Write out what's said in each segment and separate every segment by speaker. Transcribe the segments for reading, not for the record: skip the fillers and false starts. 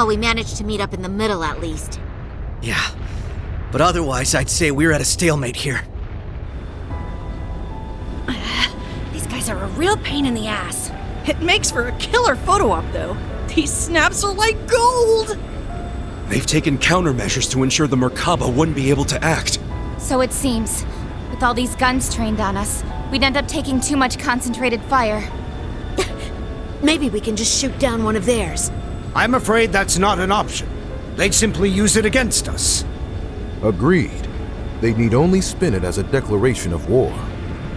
Speaker 1: Well, we managed to meet up in the middle at least.
Speaker 2: Yeah, but otherwise I'd say we're at a stalemate here.
Speaker 3: These guys are a real pain in the ass. It makes for a killer photo op, though. These snaps are like gold!
Speaker 4: They've taken countermeasures to ensure the Merkaba wouldn't be able to act.
Speaker 5: So it seems. With all these guns trained on us, we'd end up taking too much concentrated fire.
Speaker 6: Maybe we can just shoot down one of theirs.
Speaker 7: I'm afraid that's not an option. They'd simply use it against us.
Speaker 8: Agreed. They'd need only spin it as a declaration of war.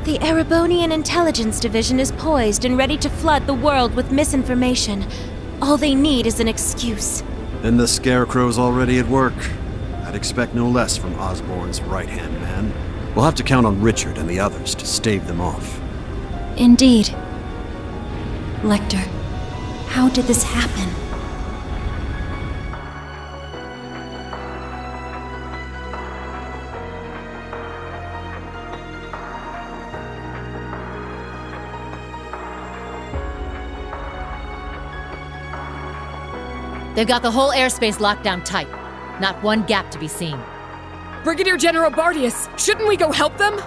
Speaker 5: The Erebonian Intelligence Division is poised and ready to flood the world with misinformation. All they need is an excuse.
Speaker 9: Then the Scarecrow's already at work. I'd expect no less from Osborn's right-hand man. We'll have to count on Richard and the others to stave them off.
Speaker 5: Indeed. Lecter, how did this happen?
Speaker 10: They've got the whole airspace locked down tight. Not one gap to be seen.
Speaker 3: Brigadier General Bardius, shouldn't we go help them?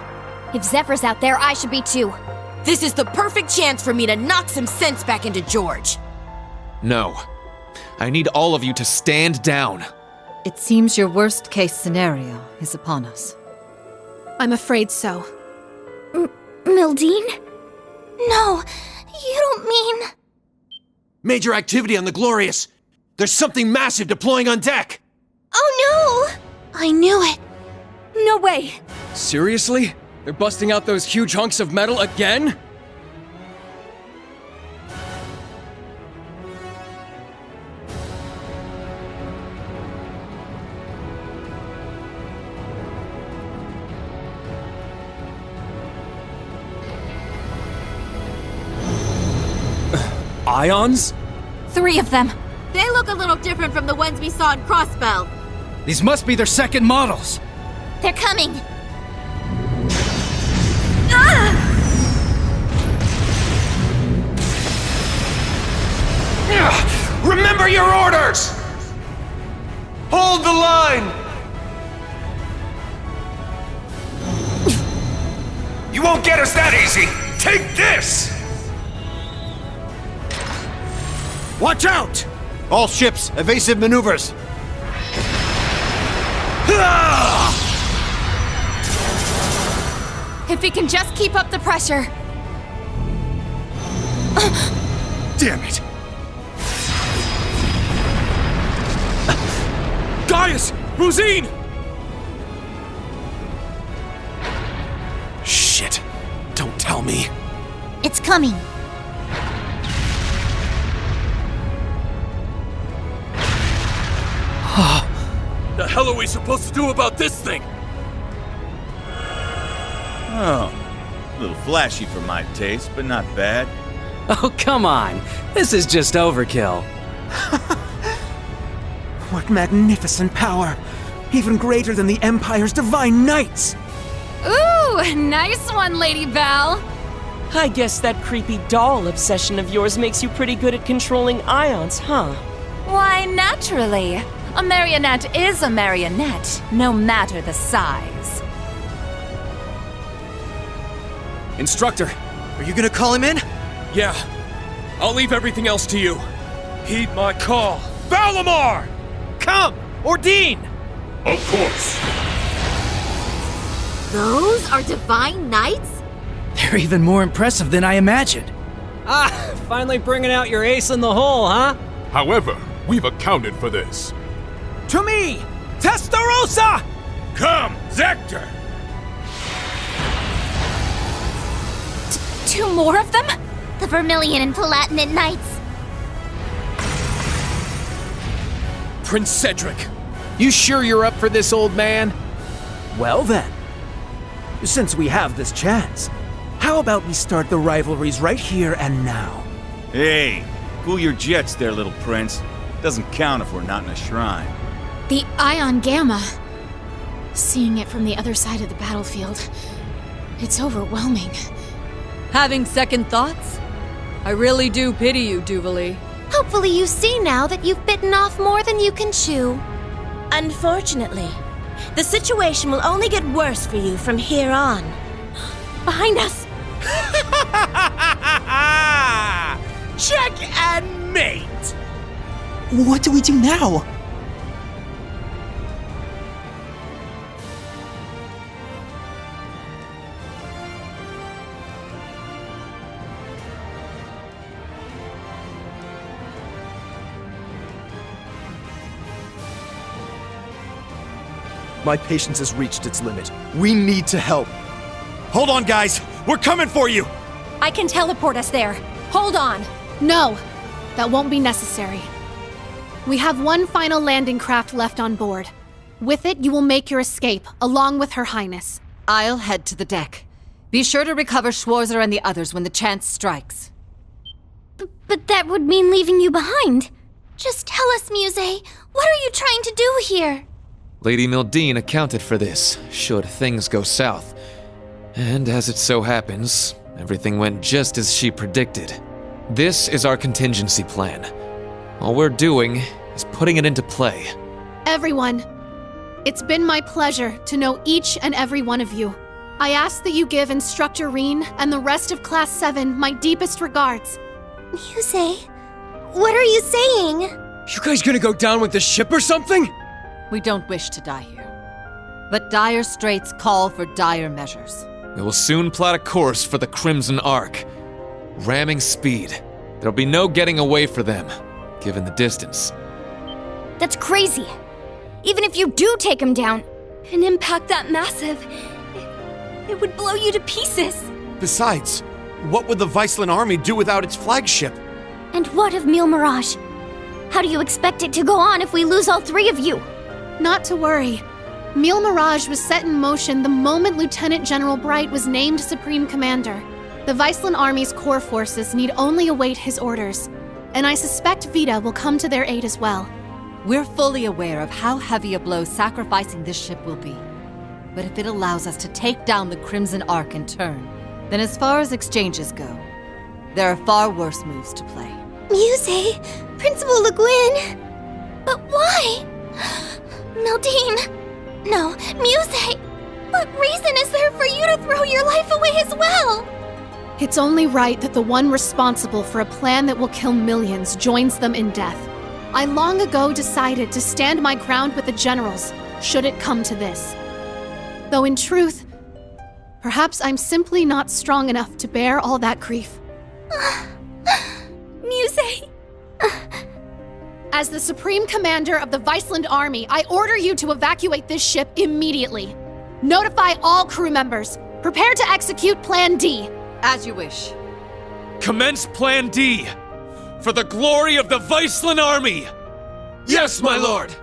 Speaker 5: If Zephyr's out there, I should be too.
Speaker 6: This is the perfect chance for me to knock some sense back into George.
Speaker 11: No. I need all of you to stand down.
Speaker 10: It seems your worst-case scenario is upon us.
Speaker 3: I'm afraid so.
Speaker 5: Mildine? No, you don't mean...
Speaker 4: Major activity on the Glorious! There's something massive deploying on deck!
Speaker 5: Oh no! I knew it. No way.
Speaker 12: Seriously? They're busting out those huge hunks of metal again? Ions?
Speaker 5: 3 of them.
Speaker 1: They look a little different from the ones we saw in Crossbell.
Speaker 2: These must be their second models.
Speaker 5: They're coming.
Speaker 4: Remember your orders! Hold the line! You won't get us that easy! Take this!
Speaker 7: Watch out!
Speaker 9: All ships, evasive maneuvers!
Speaker 5: If we can just keep up the pressure.
Speaker 4: Damn it!
Speaker 12: Gaius! Rosine!
Speaker 4: Shit. Don't tell me.
Speaker 5: It's coming.
Speaker 12: The hell are we supposed to do about this thing?
Speaker 13: Oh, a little flashy for my taste, but not bad.
Speaker 14: Oh, come on. This is just overkill.
Speaker 2: What magnificent power! Even greater than the Empire's divine knights!
Speaker 5: Ooh, nice one, Lady Belle.
Speaker 15: I guess that creepy doll obsession of yours makes you pretty good at controlling ions, huh?
Speaker 5: Why, naturally. A marionette is a marionette, no matter the size.
Speaker 12: Instructor.
Speaker 2: Are you gonna call him in?
Speaker 12: Yeah. I'll leave everything else to you. Heed my call. Valimar!
Speaker 2: Come! Ordine!
Speaker 12: Of course.
Speaker 1: Those are divine knights?
Speaker 2: They're even more impressive than I imagined.
Speaker 14: Ah, finally bringing out your ace in the hole, huh?
Speaker 16: However, we've accounted for this.
Speaker 2: To me! Testarossa!
Speaker 12: Come, Zector!
Speaker 5: 2 more of them? The Vermilion and Palatinate Knights.
Speaker 12: Prince Cedric.
Speaker 11: You sure you're up for this, old man?
Speaker 2: Well then, since we have this chance, how about we start the rivalries right here and now?
Speaker 13: Hey, cool your jets there, little prince. Doesn't count if we're not in a shrine.
Speaker 5: The Ion Gamma. Seeing it from the other side of the battlefield, it's overwhelming.
Speaker 10: Having second thoughts? I really do pity you, Duvalie.
Speaker 5: Hopefully you see now that you've bitten off more than you can chew.
Speaker 6: Unfortunately, the situation will only get worse for you from here on. Behind us!
Speaker 12: Check and mate!
Speaker 2: What do we do now? My patience has reached its limit. We need to help.
Speaker 12: Hold on, guys! We're coming for you!
Speaker 3: I can teleport us there. Hold on.
Speaker 17: No, that won't be necessary. We have one final landing craft left on board. With it, you will make your escape, along with Her Highness.
Speaker 10: I'll head to the deck. Be sure to recover Schwarzer and the others when the chance strikes.
Speaker 5: But that would mean leaving you behind. Just tell us, Muse, what are you trying to do here?
Speaker 11: Lady Mildine accounted for this, should things go south. And as it so happens, everything went just as she predicted. This is our contingency plan. All we're doing is putting it into play.
Speaker 17: Everyone, it's been my pleasure to know each and every one of you. I ask that you give Instructor Reen and the rest of Class 7 my deepest regards.
Speaker 5: Muse, what are you saying?
Speaker 12: You guys gonna go down with the ship or something?
Speaker 10: We don't wish to die here. But dire straits call for dire measures.
Speaker 11: We will soon plot a course for the Crimson Ark. Ramming speed. There'll be no getting away for them, given the distance.
Speaker 5: That's crazy. Even if you do take him down, an impact that massive, it would blow you to pieces.
Speaker 4: Besides, what would the Viceland army do without its flagship?
Speaker 5: And what of Mille Mirage? How do you expect it to go on if we lose all three of you?
Speaker 17: Not to worry. Mille Mirage was set in motion the moment Lieutenant General Bright was named Supreme Commander. The Viceland Army's core forces need only await his orders, and I suspect Vita will come to their aid as well.
Speaker 10: We're fully aware of how heavy a blow sacrificing this ship will be. But if it allows us to take down the Crimson Ark in turn, then as far as exchanges go, there are far worse moves to play.
Speaker 5: Muse, Principal Le Guin. But why? Mildine. No, Muse. What reason is there for you to throw your life away as well?
Speaker 17: It's only right that the one responsible for a plan that will kill millions joins them in death. I long ago decided to stand my ground with the generals, should it come to this. Though in truth, perhaps I'm simply not strong enough to bear all that grief.
Speaker 5: Muse!
Speaker 17: As the Supreme Commander of the Viceland Army, I order you to evacuate this ship immediately. Notify all crew members. Prepare to execute Plan D.
Speaker 10: As you wish.
Speaker 11: Commence Plan D! For the glory of the Viceland Army!
Speaker 4: Yes, my lord!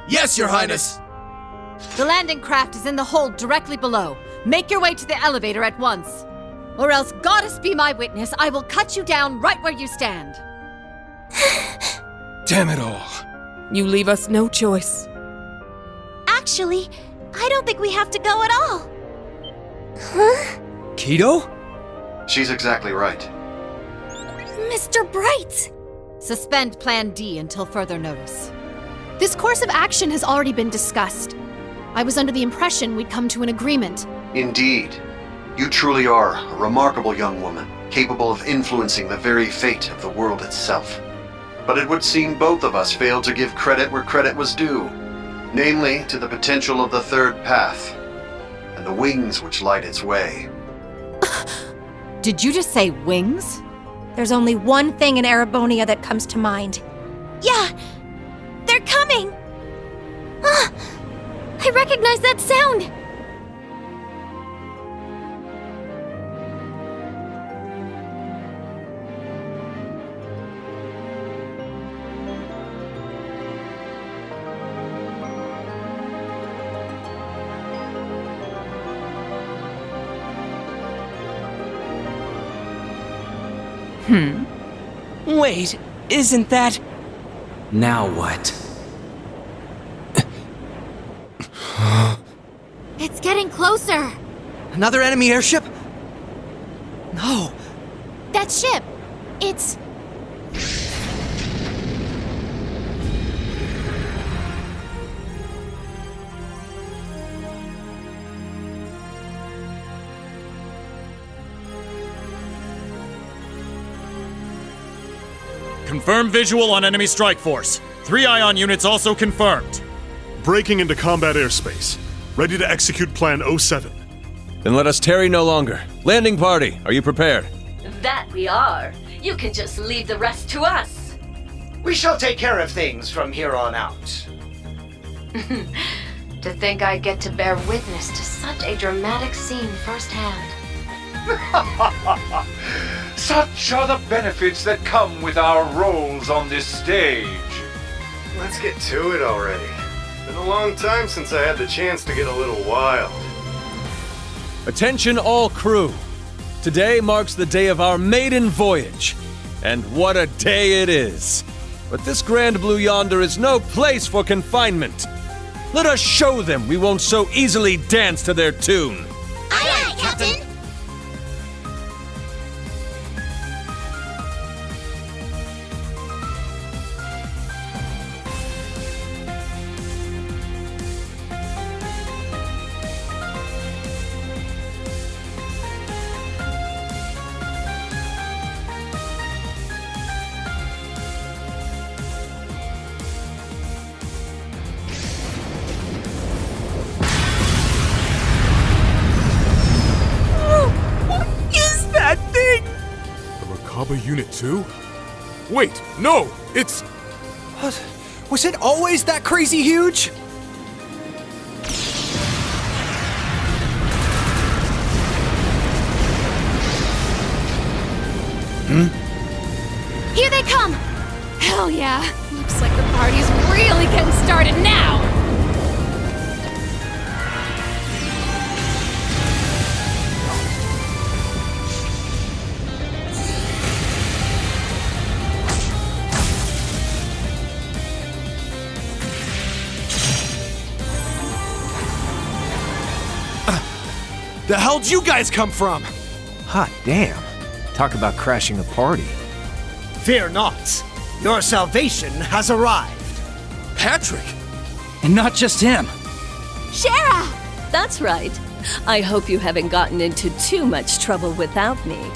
Speaker 4: Yes, your highness!
Speaker 10: The landing craft is in the hold directly below. Make your way to the elevator at once. Or else, Goddess be my witness, I will cut you down right where you stand.
Speaker 12: Damn it all.
Speaker 6: You leave us no choice.
Speaker 5: Actually, I don't think we have to go at all. Huh?
Speaker 12: Kido?
Speaker 9: She's exactly right.
Speaker 5: Mr. Bright!
Speaker 10: Suspend Plan D until further notice.
Speaker 17: This course of action has already been discussed. I was under the impression we'd come to an agreement.
Speaker 9: Indeed. You truly are a remarkable young woman, capable of influencing the very fate of the world itself. But it would seem both of us failed to give credit where credit was due, namely to the potential of the third path, and the wings which light its way.
Speaker 10: Did you just say wings?
Speaker 3: There's only one thing in Erebonia that comes to mind.
Speaker 5: Yeah! They're coming! I recognize that sound!
Speaker 15: Wait, isn't that...
Speaker 2: Now what?
Speaker 1: It's getting closer.
Speaker 2: Another enemy airship? No.
Speaker 17: That ship! It's...
Speaker 18: Confirm visual on enemy strike force. 3 ion units also confirmed.
Speaker 19: Breaking into combat airspace. Ready to execute Plan 07.
Speaker 20: Then let us tarry no longer. Landing party, are you prepared?
Speaker 21: That we are. You can just leave the rest to us.
Speaker 22: We shall take care of things from here on out.
Speaker 21: To think I get to bear witness to such a dramatic scene firsthand.
Speaker 23: Such are the benefits that come with our roles on this stage.
Speaker 24: Let's get to it already. Been a long time since I had the chance to get a little wild.
Speaker 20: Attention all crew. Today marks the day of our maiden voyage. And what a day it is. But this Grand Blue Yonder is no place for confinement. Let us show them we won't so easily dance to their tune.
Speaker 5: Aye, aye, Captain!
Speaker 16: Unit 2? Wait, no! It's...
Speaker 25: What? Was it always that crazy huge?
Speaker 17: Here they come! Hell yeah! Looks like the party's really getting started now!
Speaker 4: The hell'd you guys come from?
Speaker 2: Hot damn. Talk about crashing a party.
Speaker 7: Fear not. Your salvation has arrived.
Speaker 12: Patrick!
Speaker 14: And not just him.
Speaker 21: Shara! That's right. I hope you haven't gotten into too much trouble without me.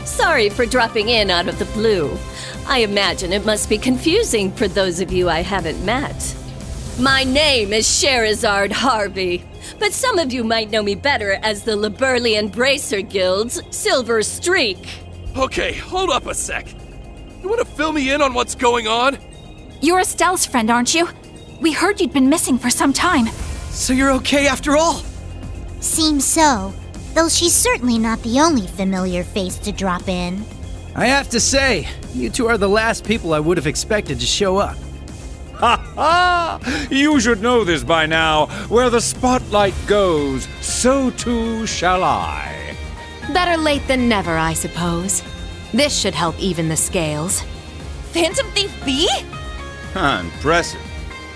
Speaker 21: Sorry for dropping in out of the blue. I imagine it must be confusing for those of you I haven't met. My name is Sherazard Harvey, but some of you might know me better as the Liberlian Bracer Guild's Silver Streak.
Speaker 12: Okay, hold up a sec. You want to fill me in on what's going on?
Speaker 1: You're Estelle's friend, aren't you? We heard you'd been missing for some time.
Speaker 25: So you're okay after all?
Speaker 5: Seems so. Though she's certainly not the only familiar face to drop in.
Speaker 14: I have to say, you two are the last people I would have expected to show up.
Speaker 23: Ha ha! You should know this by now. Where the spotlight goes, so too shall I.
Speaker 10: Better late than never, I suppose. This should help even the scales.
Speaker 3: Phantom Thief B?
Speaker 13: Huh, impressive.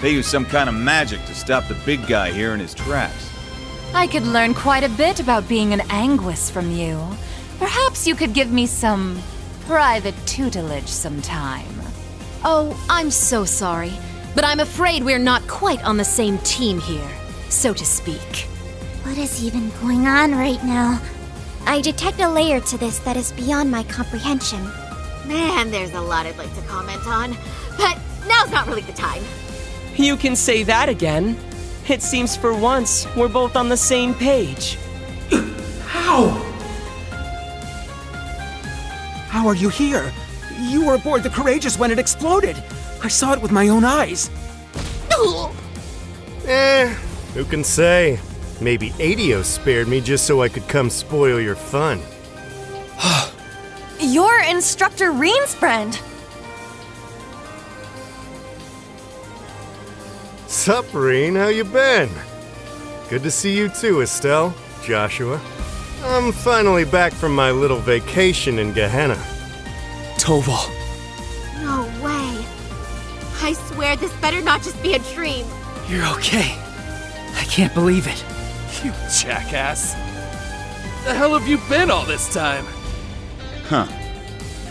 Speaker 13: They use some kind of magic to stop the big guy here in his tracks.
Speaker 10: I could learn quite a bit about being an Anguis from you. Perhaps you could give me some private tutelage sometime. Oh, I'm so sorry, but I'm afraid we're not quite on the same team here, so to speak.
Speaker 5: What is even going on right now? I detect a layer to this that is beyond my comprehension.
Speaker 1: Man, there's a lot I'd like to comment on, but now's not really the time.
Speaker 15: You can say that again. It seems for once we're both on the same page.
Speaker 2: How? How are you here? You were aboard the Courageous when it exploded. I saw it with my own eyes.
Speaker 24: Who can say? Maybe Adios spared me just so I could come spoil your fun.
Speaker 3: You're Instructor Reen's friend.
Speaker 24: Sup, Reen? How you been? Good to see you too, Estelle, Joshua. I'm finally back from my little vacation in Gehenna.
Speaker 14: Toval.
Speaker 1: No way. I swear this better not just be a dream.
Speaker 14: You're okay. I can't believe it.
Speaker 12: You jackass. The hell have you been all this time?
Speaker 13: Huh.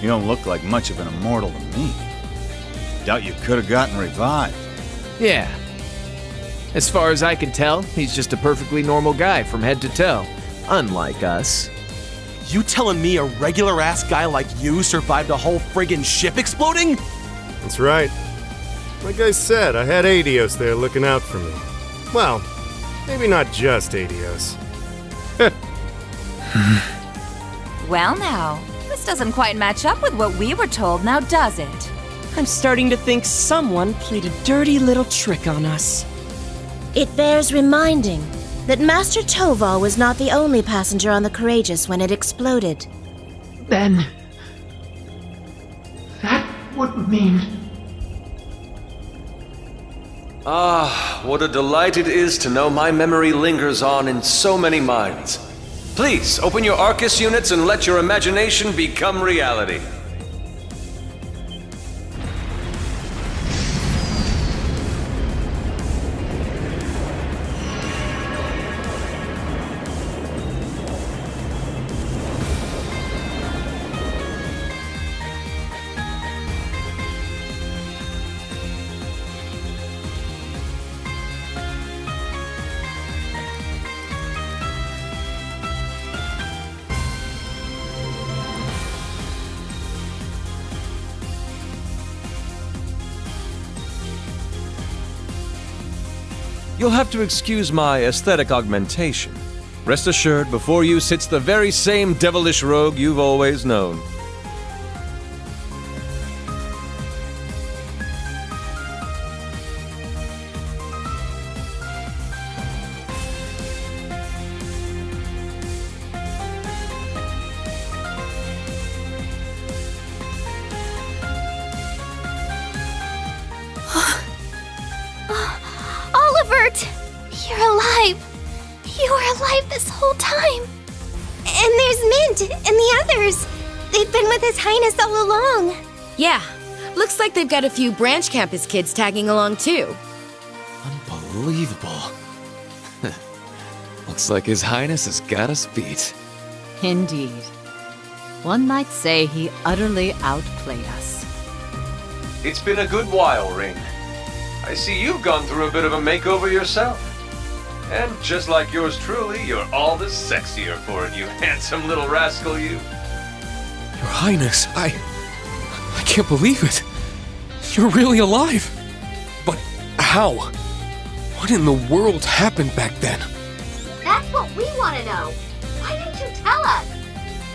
Speaker 13: You don't look like much of an immortal to me. Doubt you could have gotten revived.
Speaker 11: Yeah. As far as I can tell, he's just a perfectly normal guy from head to toe. Unlike us.
Speaker 6: You telling me a regular-ass guy like you survived a whole friggin' ship exploding?
Speaker 24: That's right. Like I said, I had Adios there looking out for me. Well, maybe not just Adios.
Speaker 8: Well now, this doesn't quite match up with what we were told, now does it?
Speaker 15: I'm starting to think someone played a dirty little trick on us.
Speaker 9: It bears reminding that Master Toval was not the only passenger on the Courageous when it exploded.
Speaker 2: Then... that would mean...
Speaker 20: Ah, what a delight it is to know my memory lingers on in so many minds. Please, open your Arcus units and let your imagination become reality. You'll have to excuse my aesthetic augmentation. Rest assured, before you sits the very same devilish rogue you've always known.
Speaker 5: Olivert! You're alive! You were alive this whole time! And there's Mint and the others! They've been with His Highness all along!
Speaker 3: Yeah, looks like they've got a few branch campus kids tagging along too.
Speaker 11: Unbelievable. Looks like His Highness has got us beat.
Speaker 10: Indeed. One might say he utterly outplayed us.
Speaker 20: It's been a good while, Ring. I see you've gone through a bit of a makeover yourself. And just like yours truly, you're all the sexier for it, you handsome little rascal, you.
Speaker 12: Your Highness, I can't believe it. You're really alive. But how? What in the world happened back then?
Speaker 1: That's what we want to know. Why didn't you tell us?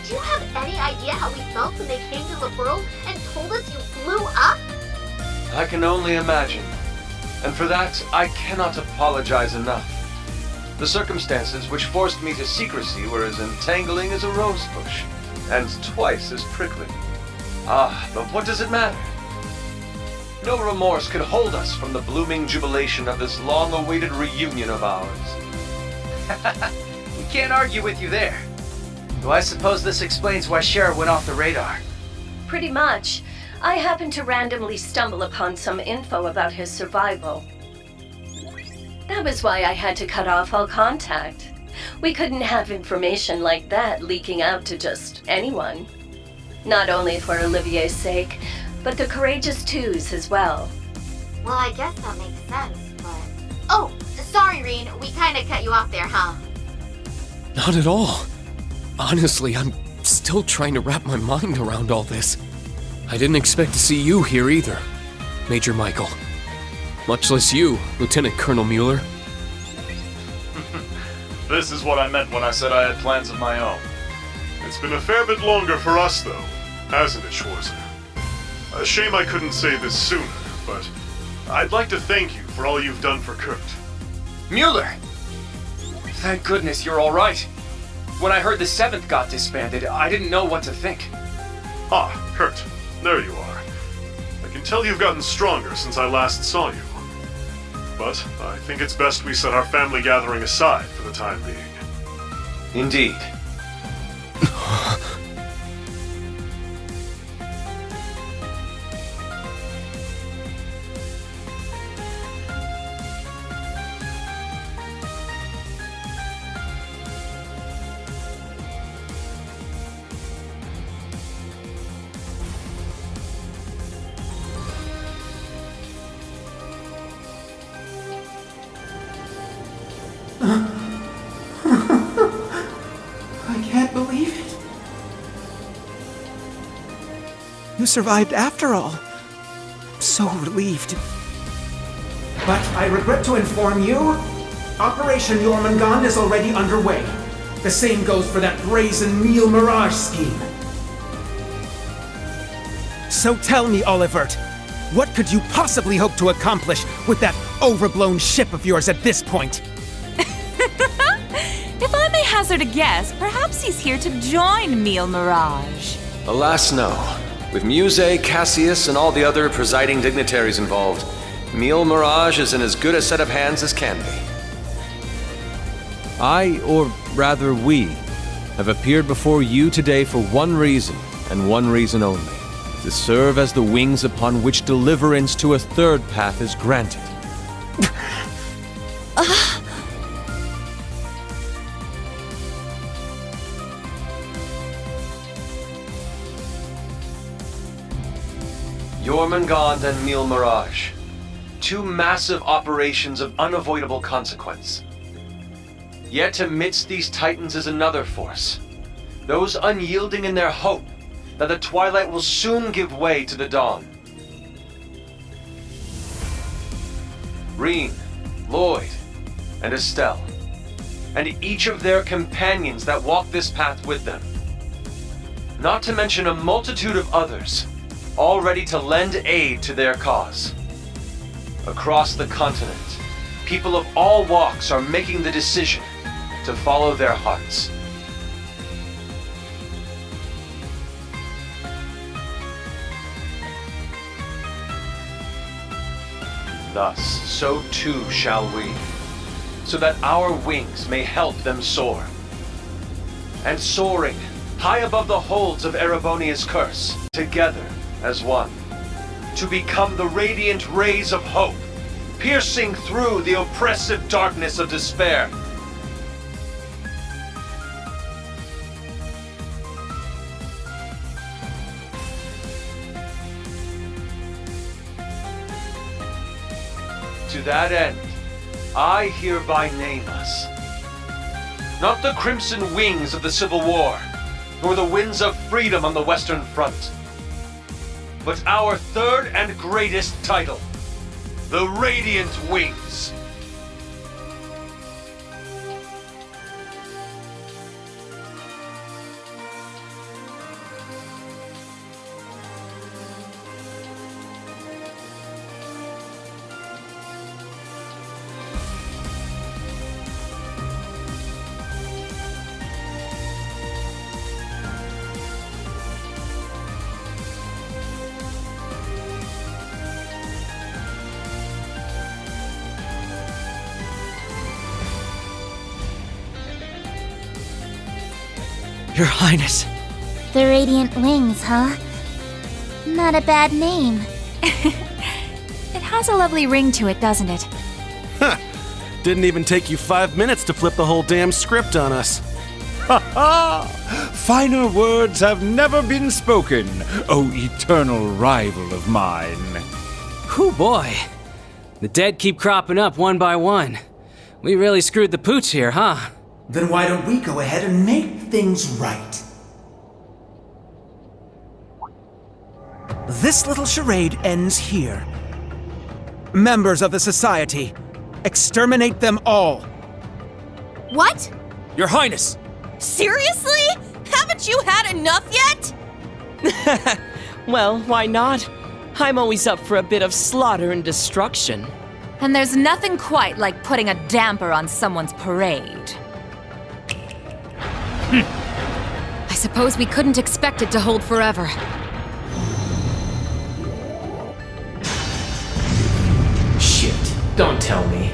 Speaker 1: Do you have any idea how we felt when they came to the world and told us you blew up?
Speaker 20: I can only imagine. And for that, I cannot apologize enough. The circumstances which forced me to secrecy were as entangling as a rose bush, and twice as prickly. Ah, but what does it matter? No remorse could hold us from the blooming jubilation of this long-awaited reunion of ours.
Speaker 22: We can't argue with you there. Though I suppose this explains why Cher went off the radar.
Speaker 21: Pretty much. I happened to randomly stumble upon some info about his survival. That was why I had to cut off all contact. We couldn't have information like that leaking out to just anyone. Not only for Olivier's sake, but the Courageous Twos as well.
Speaker 1: Well, I guess that makes sense, but... Oh, sorry, Reen. We kinda cut you off there, huh?
Speaker 12: Not at all. Honestly, I'm still trying to wrap my mind around all this. I didn't expect to see you here either, Major Michael. Much less you, Lieutenant Colonel Mueller.
Speaker 18: This is what I meant when I said I had plans of my own. It's been a fair bit longer for us, though, hasn't it, Schwarzer? A shame I couldn't say this sooner, but I'd like to thank you for all you've done for Kurt.
Speaker 19: Mueller! Thank goodness you're all right. When I heard the 7th got disbanded, I didn't know what to think.
Speaker 18: Ah, Kurt. There you are. I can tell you've gotten stronger since I last saw you. But I think it's best we set our family gathering aside for the time being.
Speaker 20: Indeed.
Speaker 2: You survived after all. I'm so relieved. But I regret to inform you, Operation Jormungand is already underway. The same goes for that brazen Meal Mirage scheme. So tell me, Olivert, what could you possibly hope to accomplish with that overblown ship of yours at this point?
Speaker 8: If I may hazard a guess, perhaps he's here to join Meal Mirage.
Speaker 12: Alas, no. With Muse, Cassius, and all the other presiding dignitaries involved, Meal Mirage is in as good a set of hands as can be.
Speaker 20: I, or rather we, have appeared before you today for one reason, and one reason only. To serve as the wings upon which deliverance to a third path is granted.
Speaker 22: Jormungand and Meal Mirage. Two massive operations of unavoidable consequence. Yet amidst these titans is another force. Those unyielding in their hope that the twilight will soon give way to the dawn. Reen, Lloyd, and Estelle, and each of their companions that walk this path with them. Not to mention a multitude of others, all ready to lend aid to their cause. Across the continent, people of all walks are making the decision to follow their hearts. Thus, so too shall we, so that our wings may help them soar. And soaring, high above the holds of Erebonia's curse, together as one, to become the radiant rays of hope, piercing through the oppressive darkness of despair. To that end, I hereby name us. Not the crimson wings of the Civil War, nor the winds of freedom on the Western Front, but our third and greatest title, the Radiant Wings.
Speaker 14: Your Highness.
Speaker 5: The Radiant Wings, huh? Not a bad name.
Speaker 8: It has a lovely ring to it, doesn't it?
Speaker 6: Huh. Didn't even take you 5 minutes to flip the whole damn script on us.
Speaker 23: Ha ha! Finer words have never been spoken, O eternal rival of mine.
Speaker 14: Whew, boy. The dead keep cropping up one by one. We really screwed the pooch here, huh?
Speaker 2: Then why don't we go ahead and make things right? This little charade ends here. Members of the Society, exterminate them all.
Speaker 3: What?
Speaker 20: Your Highness!
Speaker 3: Seriously? Haven't you had enough yet?
Speaker 15: Well, why not? I'm always up for a bit of slaughter and destruction.
Speaker 8: And there's nothing quite like putting a damper on someone's parade.
Speaker 3: I suppose we couldn't expect it to hold forever.
Speaker 4: Shit, don't tell me.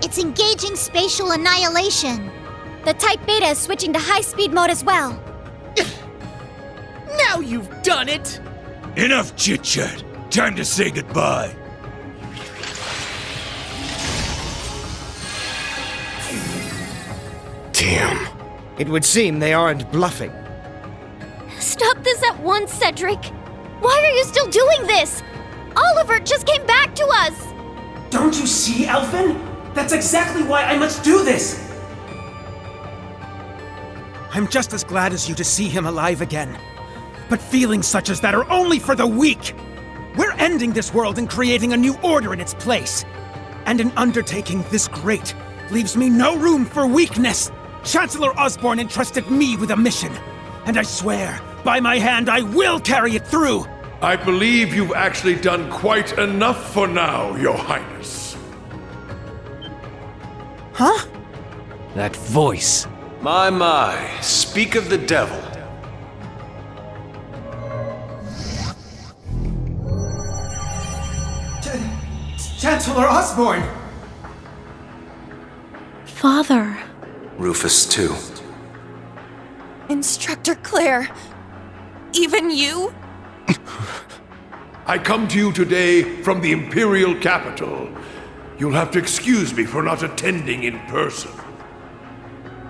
Speaker 5: It's engaging spatial annihilation. The Type Beta is switching to high-speed mode as well.
Speaker 4: Now you've done it! Enough chit-chat. Time to say goodbye.
Speaker 14: Damn. It would seem they aren't bluffing.
Speaker 5: Stop this at once, Cedric. Why are you still doing this? Oliver just came back to us.
Speaker 2: Don't you see, Elfin? That's exactly why I must do this! I'm just as glad as you to see him alive again. But feelings such as that are only for the weak! We're ending this world and creating a new order in its place. And an undertaking this great leaves me no room for weakness. Chancellor Osborne entrusted me with a mission, and I swear, by my hand, I will carry it through!
Speaker 7: I believe you've actually done quite enough for now, Your Highness.
Speaker 2: Huh?
Speaker 14: That voice.
Speaker 22: My, speak of the devil.
Speaker 2: Chancellor Osborne!
Speaker 3: Father.
Speaker 22: Rufus, too.
Speaker 3: Instructor Claire. Even you?
Speaker 7: I come to you today from the Imperial capital. You'll have to excuse me for not attending in person.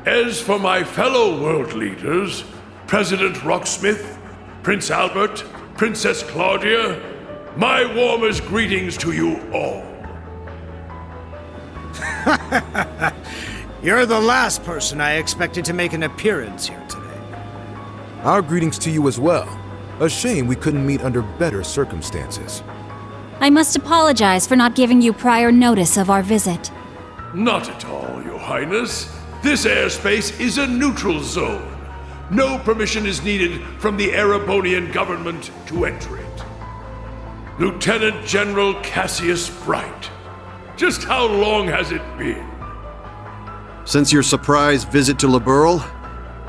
Speaker 7: As for my fellow world leaders, President Rocksmith, Prince Albert, Princess Claudia, my warmest greetings to you all.
Speaker 13: You're the last person I expected to make an appearance here today.
Speaker 16: Our greetings to you as well. A shame we couldn't meet under better circumstances.
Speaker 17: I must apologize for not giving you prior notice of our visit.
Speaker 7: Not at all, Your Highness. This airspace is a neutral zone. No permission is needed from the Erebonian government to enter it. Lieutenant General Cassius Bright. Just how long has it been?
Speaker 25: Since your surprise visit to Liberl?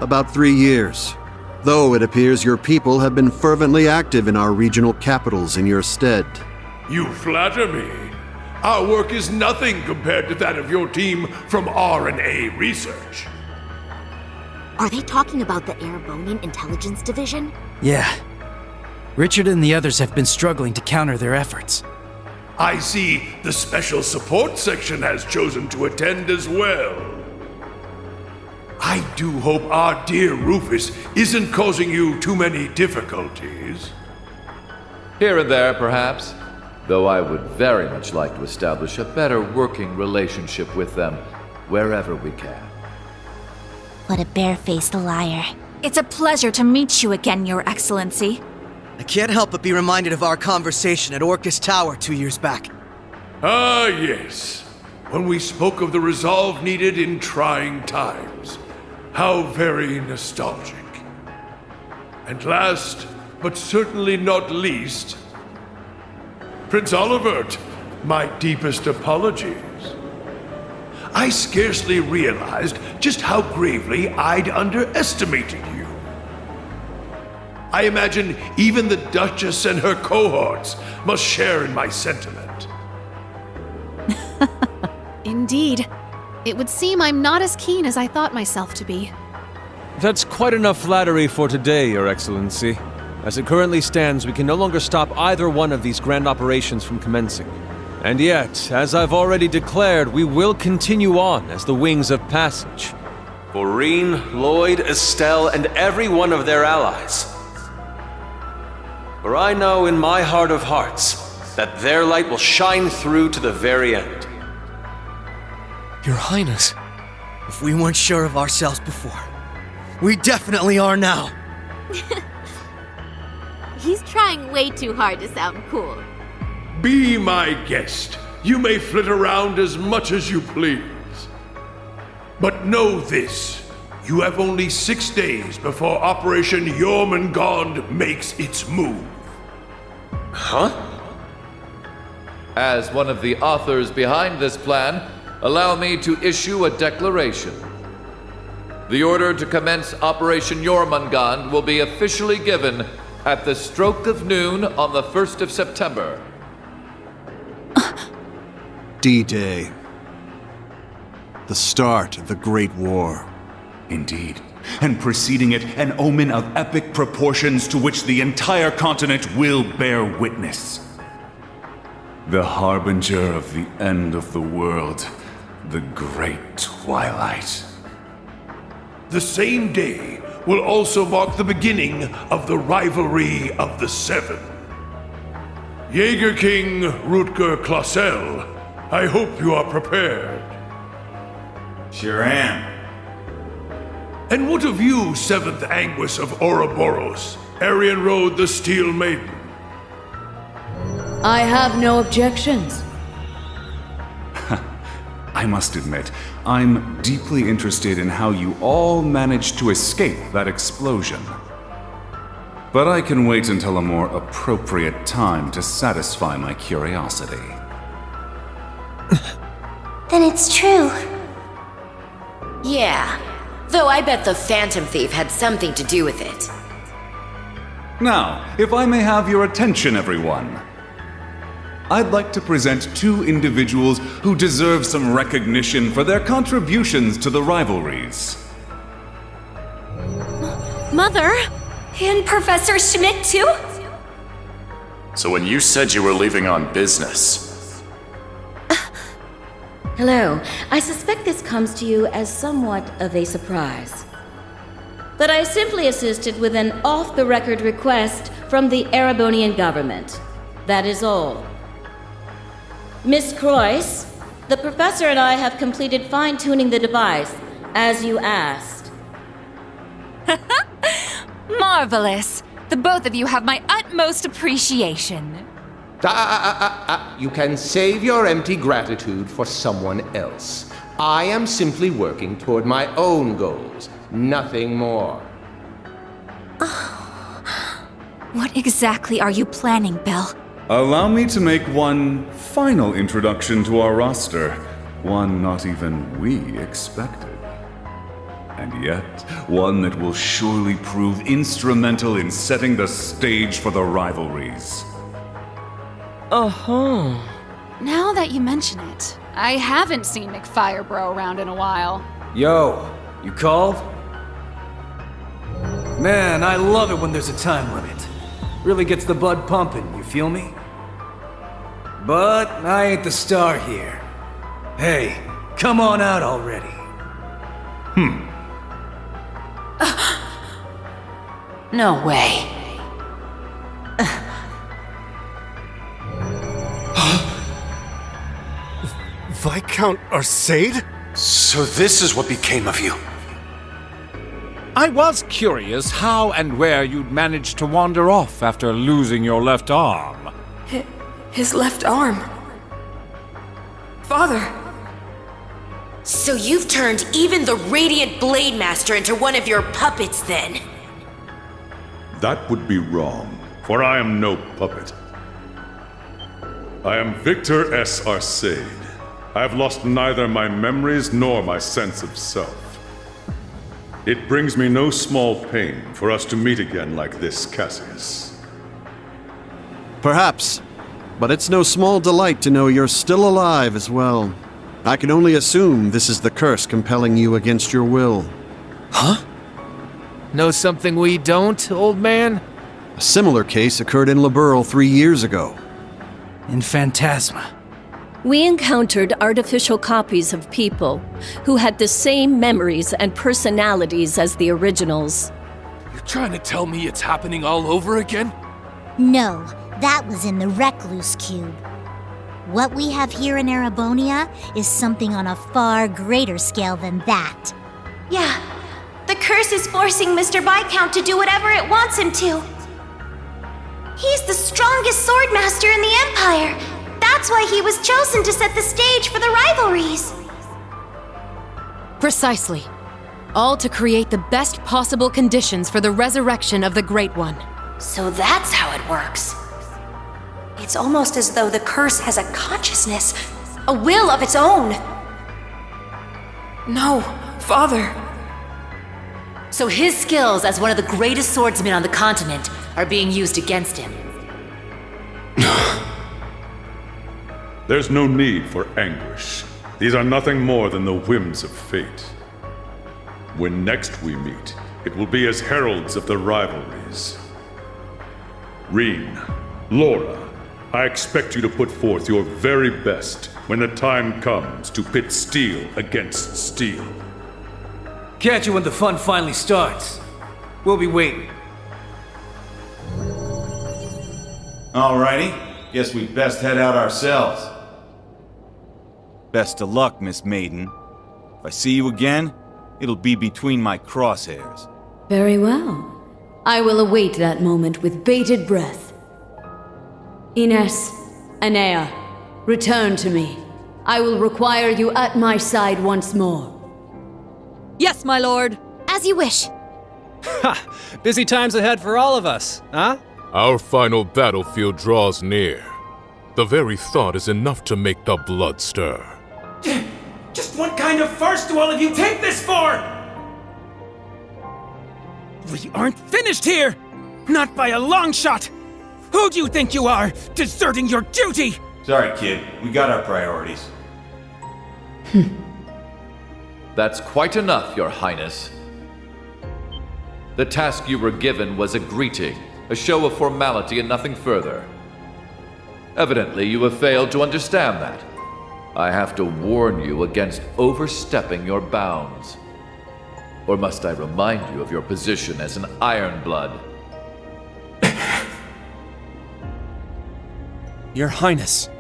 Speaker 25: About 3 years. Though it appears your people have been fervently active in our regional capitals in your stead.
Speaker 7: You flatter me. Our work is nothing compared to that of your team from R&A Research.
Speaker 1: Are they talking about the Erebonian Intelligence Division?
Speaker 15: Yeah. Richard and the others have been struggling to counter their efforts.
Speaker 7: I see the Special Support Section has chosen to attend as well. I do hope our dear Rufus isn't causing you too many difficulties.
Speaker 26: Here and there, perhaps. Though I would very much like to establish a better working relationship with them wherever we can.
Speaker 5: What a barefaced liar.
Speaker 17: It's a pleasure to meet you again, Your Excellency.
Speaker 15: I can't help but be reminded of our conversation at Orcus Tower 2 years back.
Speaker 7: Ah, yes. When we spoke of the resolve needed in trying times. How very nostalgic. And last, but certainly not least, Prince Olivert, my deepest apologies. I scarcely realized just how gravely I'd underestimated you. I imagine even the Duchess and her cohorts must share in my sentiment.
Speaker 27: Indeed. It would seem I'm not as keen as I thought myself to be.
Speaker 20: That's quite enough flattery for today, Your Excellency. As it currently stands, we can no longer stop either one of these grand operations from commencing. And yet, as I've already declared, we will continue on as the Wings of Passage.
Speaker 22: For Reen, Lloyd, Estelle, and every one of their allies. For I know in my heart of hearts that their light will shine through to the very end.
Speaker 15: Your Highness, if we weren't sure of ourselves before, we definitely are now.
Speaker 1: He's trying way too hard to sound cool.
Speaker 7: Be my guest. You may flit around as much as you please. But know this. You have only 6 days before Operation Jormungand makes its move.
Speaker 22: Huh?
Speaker 26: As one of the authors behind this plan, allow me to issue a declaration. The order to commence Operation Jormungand will be officially given at the stroke of noon on the 1st of September.
Speaker 25: D-Day. The start of the Great War.
Speaker 28: Indeed. And preceding it, an omen of epic proportions to which the entire continent will bear witness. The harbinger of the end of the world. The Great Twilight.
Speaker 7: The same day will also mark the beginning of the rivalry of the Seven. Jaeger King Rutger Clausel, I hope you are prepared.
Speaker 28: Sure am.
Speaker 7: And what of you, 7th Anguis of Ouroboros? Arian Road the Steel Maiden.
Speaker 9: I have no objections.
Speaker 28: I must admit, I'm deeply interested in how you all managed to escape that explosion. But I can wait until a more appropriate time to satisfy my curiosity.
Speaker 5: Then it's true.
Speaker 10: Yeah, though I bet the Phantom Thief had something to do with it.
Speaker 28: Now, if I may have your attention, everyone. I'd like to present two individuals who deserve some recognition for their contributions to the rivalries.
Speaker 5: Mother? And Professor Schmidt, too?
Speaker 11: So when you said you were leaving on business...
Speaker 9: Hello. I suspect this comes to you as somewhat of a surprise. But I simply assisted with an off-the-record request from the Erebonian government. That is all. Miss Croyce, the professor and I have completed fine-tuning the device, as you asked.
Speaker 8: Marvelous! The both of you have my utmost appreciation.
Speaker 12: You can save your empty gratitude for someone else. I am simply working toward my own goals, nothing more.
Speaker 17: What exactly are you planning, Belle?
Speaker 28: Allow me to make one final introduction to our roster, one not even we expected. And yet, one that will surely prove instrumental in setting the stage for the rivalries.
Speaker 27: Uh-huh. Now that you mention it, I haven't seen McFirebro around in a while.
Speaker 18: Yo, you called? Man, I love it when there's a time limit. Really gets the blood pumping, you feel me? But I ain't the star here. Hey, come on out already.
Speaker 10: No way.
Speaker 13: Viscount Arcade?
Speaker 11: So this is what became of you.
Speaker 23: I was curious how and where you'd managed to wander off after losing your left arm.
Speaker 19: His left arm. Father!
Speaker 10: So you've turned even the Radiant Blade Master into one of your puppets, then?
Speaker 7: That would be wrong, for I am no puppet. I am Victor S. Arcade. I have lost neither my memories nor my sense of self. It brings me no small pain for us to meet again like this, Cassius.
Speaker 25: Perhaps, but it's no small delight to know you're still alive as well. I can only assume this is the curse compelling you against your will.
Speaker 15: Huh? Know something we don't, old man?
Speaker 25: A similar case occurred in Liberl 3 years ago.
Speaker 18: In Phantasma.
Speaker 21: We encountered artificial copies of people who had the same memories and personalities as the originals.
Speaker 24: You're trying to tell me it's happening all over again?
Speaker 29: No, that was in the Recluse Cube. What we have here in Erebonia is something on a far greater scale than that.
Speaker 5: Yeah, the curse is forcing Mr. Viscount to do whatever it wants him to. He's the strongest swordmaster in the Empire. That's why he was chosen to set the stage for the rivalries.
Speaker 27: Precisely. All to create the best possible conditions for the resurrection of the Great One.
Speaker 10: So that's how it works. It's almost as though the curse has a consciousness, a will of its own.
Speaker 19: No, Father.
Speaker 10: So his skills as one of the greatest swordsmen on the continent are being used against him.
Speaker 7: There's no need for anguish. These are nothing more than the whims of fate. When next we meet, it will be as heralds of the rivalries. Reen, Laura, I expect you to put forth your very best when the time comes to pit steel against steel.
Speaker 18: Catch you when the fun finally starts. We'll be waiting.
Speaker 30: Alrighty, guess we'd best head out ourselves.
Speaker 31: Best of luck, Miss Maiden. If I see you again, it'll be between my crosshairs.
Speaker 9: Very well.
Speaker 1: I will await that moment with bated breath. Ines, Anea, return to me. I will require you at my side once more.
Speaker 27: Yes, my lord.
Speaker 5: As you wish.
Speaker 2: Ha! Busy times ahead for all of us, huh?
Speaker 24: Our final battlefield draws near. The very thought is enough to make the blood stir.
Speaker 3: Just what kind of farce do all of you take this for?
Speaker 4: We aren't finished here! Not by a long shot! Who do you think you are, deserting your duty?
Speaker 30: Sorry, kid. We got our priorities.
Speaker 6: That's quite enough, Your Highness. The task you were given was a greeting, a show of formality and nothing further. Evidently, you have failed to understand that. I have to warn you against overstepping your bounds. Or must I remind you of your position as an Ironblood?
Speaker 2: Your Highness.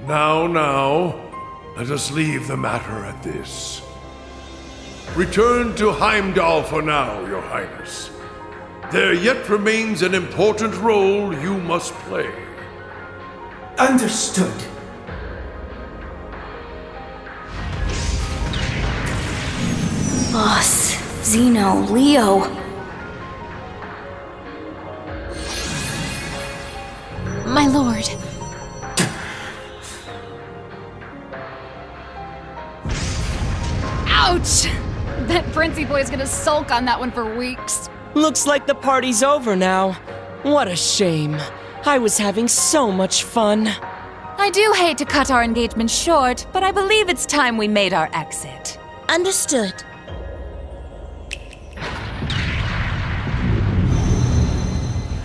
Speaker 7: Now, let us leave the matter at this. Return to Heimdall for now, Your Highness. There yet remains an important role you must play.
Speaker 3: Understood.
Speaker 10: Boss, Zeno, Leo.
Speaker 5: My lord.
Speaker 27: Ouch! Bet Princey Boy's gonna sulk on that one for weeks.
Speaker 14: Looks like the party's over now. What a shame. I was having so much fun.
Speaker 8: I do hate to cut our engagement short, but I believe it's time we made our exit.
Speaker 29: Understood.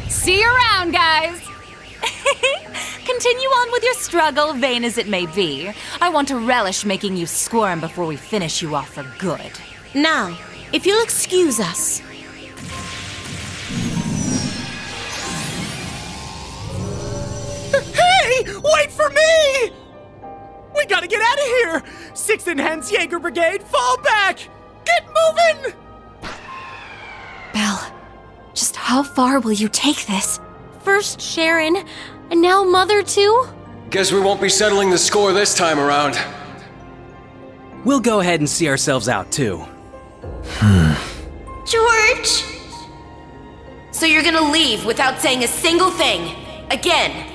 Speaker 8: See you around, guys! Continue on with your struggle, vain as it may be. I want to relish making you squirm before we finish you off for good.
Speaker 29: Now, if you'll excuse us.
Speaker 4: Hey! Wait for me! We gotta get out of here! 6th Enhanced Jaeger Brigade, fall back! Get moving!
Speaker 5: Belle, just how far will you take this? First Sharon, and now Mother too?
Speaker 2: Guess we won't be settling the score this time around.
Speaker 15: We'll go ahead and see ourselves out, too.
Speaker 10: George! So you're gonna leave without saying a single thing? Again?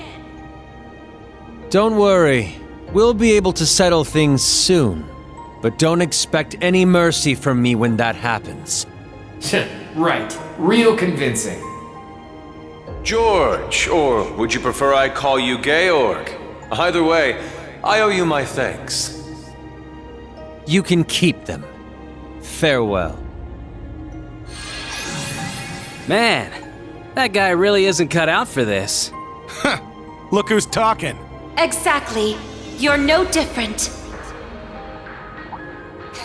Speaker 15: Don't worry. We'll be able to settle things soon. But don't expect any mercy from me when that happens.
Speaker 16: Right. Real convincing.
Speaker 20: George, or would you prefer I call you Georg? Either way, I owe you my thanks.
Speaker 15: You can keep them. Farewell. Man, that guy really isn't cut out for this.
Speaker 13: Look who's talking.
Speaker 10: Exactly. You're no different.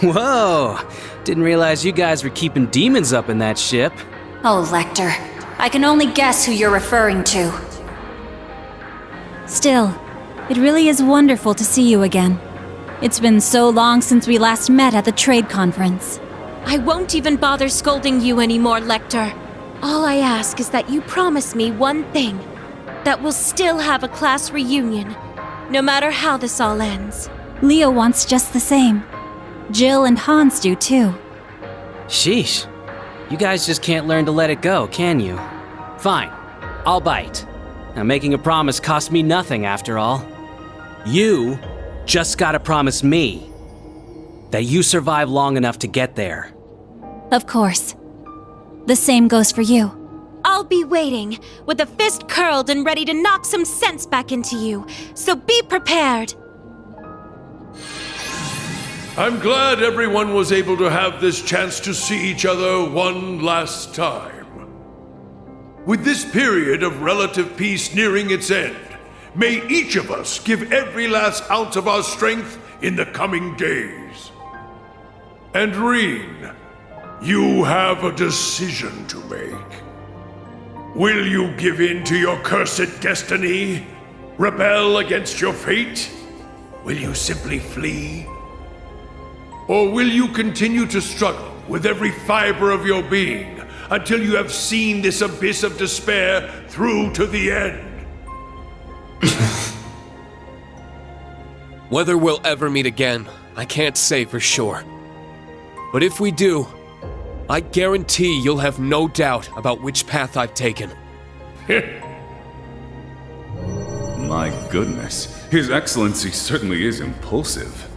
Speaker 15: Whoa! Didn't realize you guys were keeping demons up in that ship.
Speaker 10: Oh, Lecter. I can only guess who you're referring to.
Speaker 17: Still, it really is wonderful to see you again. It's been so long since we last met at the trade conference.
Speaker 5: I won't even bother scolding you anymore, Lecter. All I ask is that you promise me one thing. That we'll still have a class reunion, no matter how this all ends.
Speaker 17: Leo wants just the same. Jill and Hans do too.
Speaker 15: Sheesh. You guys just can't learn to let it go, can you? Fine. I'll bite. Now, making a promise cost me nothing, after all. You just gotta promise me that you survive long enough to get there.
Speaker 17: Of course. The same goes for you.
Speaker 5: I'll be waiting, with a fist curled and ready to knock some sense back into you, so be prepared.
Speaker 7: I'm glad everyone was able to have this chance to see each other one last time. With this period of relative peace nearing its end, may each of us give every last ounce of our strength in the coming days. And Rean, you have a decision to make. Will you give in to your cursed destiny? Rebel against your fate? Will you simply flee? Or will you continue to struggle with every fiber of your being, until you have seen this abyss of despair through to the end.
Speaker 11: Whether we'll ever meet again, I can't say for sure. But if we do, I guarantee you'll have no doubt about which path I've taken.
Speaker 12: My goodness, His Excellency certainly is impulsive.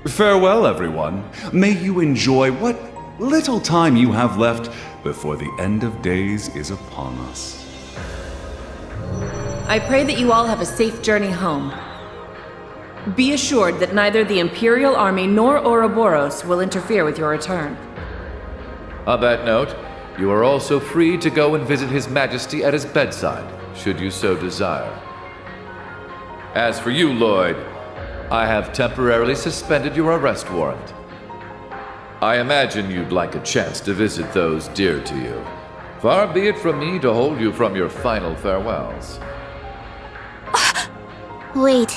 Speaker 30: Farewell, everyone. May you enjoy what little time you have left before the end of days is upon us.
Speaker 18: I pray that you all have a safe journey home. Be assured that neither the Imperial Army nor Ouroboros will interfere with your return.
Speaker 6: On that note, you are also free to go and visit His Majesty at his bedside, should you so desire. As for you, Lloyd, I have temporarily suspended your arrest warrant. I imagine you'd like a chance to visit those dear to you. Far be it from me to hold you from your final farewells.
Speaker 5: Wait,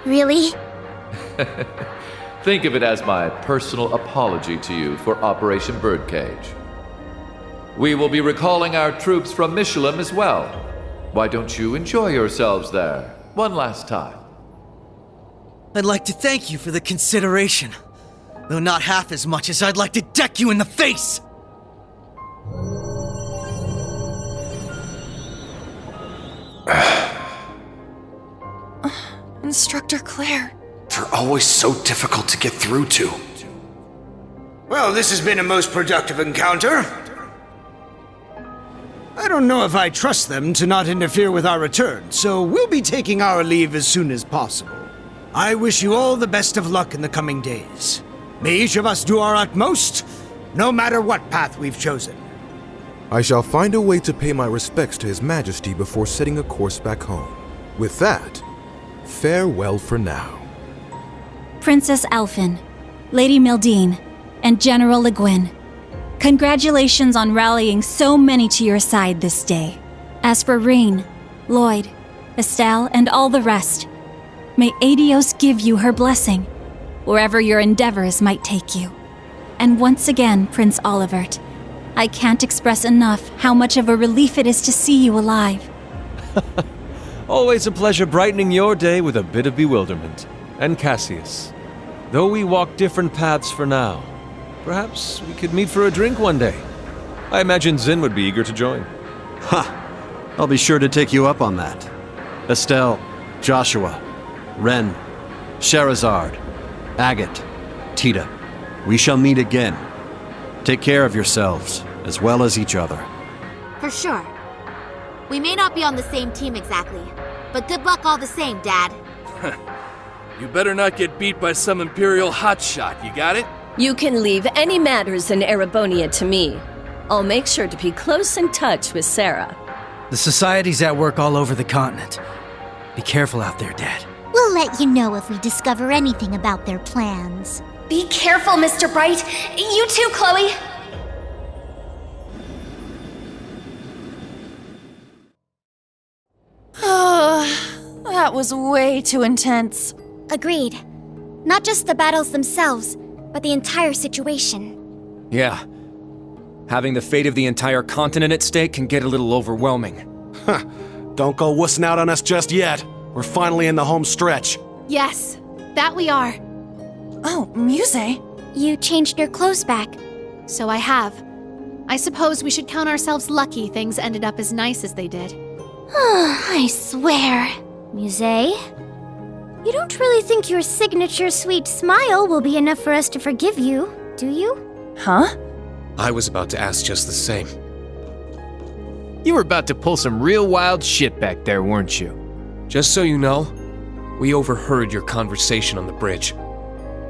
Speaker 5: really?
Speaker 6: Think of it as my personal apology to you for Operation Birdcage. We will be recalling our troops from Michelin as well. Why don't you enjoy yourselves there one last time?
Speaker 4: I'd like to thank you for the consideration, though not half as much as I'd like to deck you in the face!
Speaker 8: Instructor Claire.
Speaker 13: They're always so difficult to get through to. Well, this has been a most productive encounter. I don't know if I trust them to not interfere with our return, so we'll be taking our leave as soon as possible. I wish you all the best of luck in the coming days. May each of us do our utmost, no matter what path we've chosen.
Speaker 19: I shall find a way to pay my respects to His Majesty before setting a course back home. With that, farewell for now.
Speaker 17: Princess Alphen, Lady Mildine, and General Le Guin, congratulations on rallying so many to your side this day. As for Rean, Lloyd, Estelle, and all the rest, may Aidios give you her blessing, wherever your endeavors might take you. And once again, Prince Olivert, I can't express enough how much of a relief it is to see you alive.
Speaker 21: Always a pleasure brightening your day with a bit of bewilderment. And Cassius, though we walk different paths for now, perhaps we could meet for a drink one day. I imagine Zin would be eager to join.
Speaker 22: Ha! I'll be sure to take you up on that. Estelle, Joshua, Ren, Sherazard, Agate, Tita, we shall meet again. Take care of yourselves, as well as each other.
Speaker 5: For sure. We may not be on the same team exactly, but good luck all the same, Dad.
Speaker 11: You better not get beat by some Imperial hotshot, you got it?
Speaker 12: You can leave any matters in Erebonia to me. I'll make sure to be close in touch with Sarah.
Speaker 4: The Society's at work all over the continent. Be careful out there, Dad.
Speaker 29: We'll let you know if we discover anything about their plans.
Speaker 10: Be careful, Mr. Bright. You too, Chloe.
Speaker 8: That was way too intense.
Speaker 5: Agreed. Not just the battles themselves, but the entire situation.
Speaker 22: Yeah. Having the fate of the entire continent at stake can get a little overwhelming.
Speaker 23: Huh. Don't go wussing out on us just yet. We're finally in the home stretch.
Speaker 5: Yes, that we are.
Speaker 8: Oh, Muse.
Speaker 5: You changed your clothes back. So I have. I suppose we should count ourselves lucky things ended up as nice as they did. I swear. Muse, you don't really think your signature sweet smile will be enough for us to forgive you, do you?
Speaker 8: Huh?
Speaker 11: I was about to ask just the same.
Speaker 22: You were about to pull some real wild shit back there, weren't you?
Speaker 11: Just so you know, we overheard your conversation on the bridge.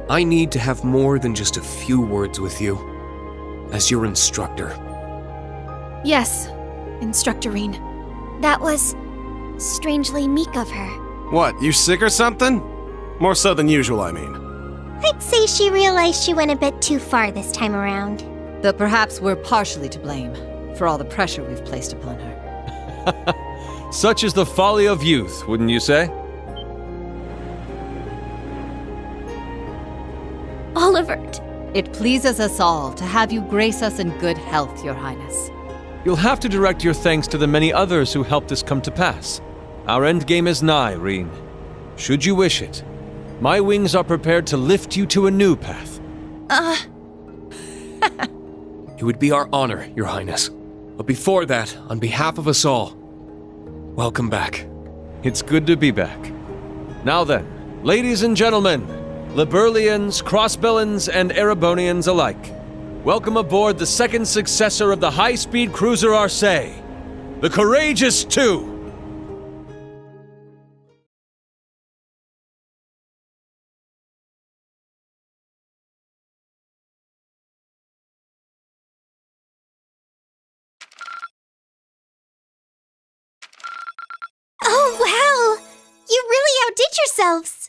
Speaker 11: I need to have more than just a few words with you, as your instructor.
Speaker 5: Yes, Instructor Rean. That was strangely meek of her.
Speaker 23: What, you sick or something? More so than usual, I mean.
Speaker 29: I'd say she realized she went a bit too far this time around.
Speaker 25: Though perhaps we're partially to blame for all the pressure we've placed upon her.
Speaker 21: Such is the folly of youth, wouldn't you say?
Speaker 5: Olivert,
Speaker 25: It pleases us all to have you grace us in good health, Your Highness.
Speaker 21: You'll have to direct your thanks to the many others who helped this come to pass. Our endgame is nigh, Reen. Should you wish it, my wings are prepared to lift you to a new path.
Speaker 11: It would be our honor, Your Highness. But before that, on behalf of us all, welcome back.
Speaker 21: It's good to be back. Now then, ladies and gentlemen, Liberlians, Crossbellans, and Erebonians alike, welcome aboard the second successor of the high-speed cruiser Arcee, the Courageous II!
Speaker 29: Oh, wow! You really outdid yourselves!